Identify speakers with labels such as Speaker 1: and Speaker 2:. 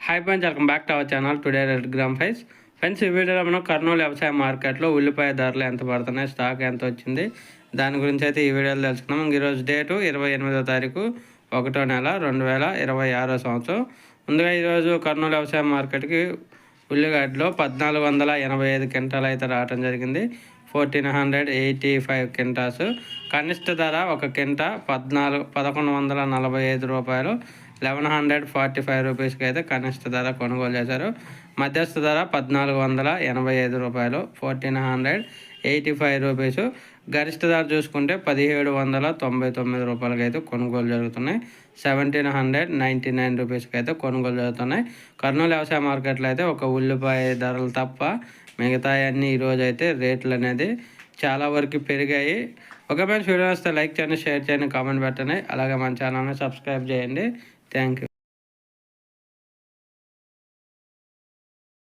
Speaker 1: Hi friends, welcome back to our channel. Today rate gram price. Friends, ఈ వీడియోలో మనం కర్నూలు వ్యవసాయ మార్కెట్లో ఉల్లిపాయ ధరలు ఎంత పడుతున్నాయి, స్టాక్ ఎంత వచ్చింది, దాని గురించి అయితే ఈ వీడియోలో తెలుసుకున్నాం. ఈరోజు డేటు 28వ తారీఖు 1వ నెల 2026 సంవత్సరం. ముందుగా ఈరోజు కర్నూలు వ్యవసాయ మార్కెట్కి ఉల్లిగడ్డలో 1485 క్వింటాలు అయితే రావడం జరిగింది. 1485 క్వింటాల్స్. కనిష్ట ధర ఒక క్వింటా 1145 రూపాయలు, 1145 రూపీస్కి అయితే కనిష్ట ధర కొనుగోలు చేశారు. మధ్యస్థ ధర 1485 రూపాయలు, 1485 రూపీసు. గరిష్ట ధర చూసుకుంటే 1799 రూపాయలకి అయితే కొనుగోలు జరుగుతున్నాయి. 1799 రూపీస్కి అయితే కొనుగోలు జరుగుతున్నాయి. కర్నూలు వ్యవసాయ మార్కెట్లో అయితే ఒక ఉల్లిపాయ ధరలు తప్ప మిగతా అన్నీ ఈరోజు అయితే రేట్లు అనేది చాలా వరకు పెరిగాయి. ఒక మంచి వీడియో వస్తే లైక్ చేయండి, షేర్ చేయండి, కామెంట్ పెట్టండి. అలాగే మన ఛానల్ని సబ్స్క్రైబ్ చేయండి. Thank you.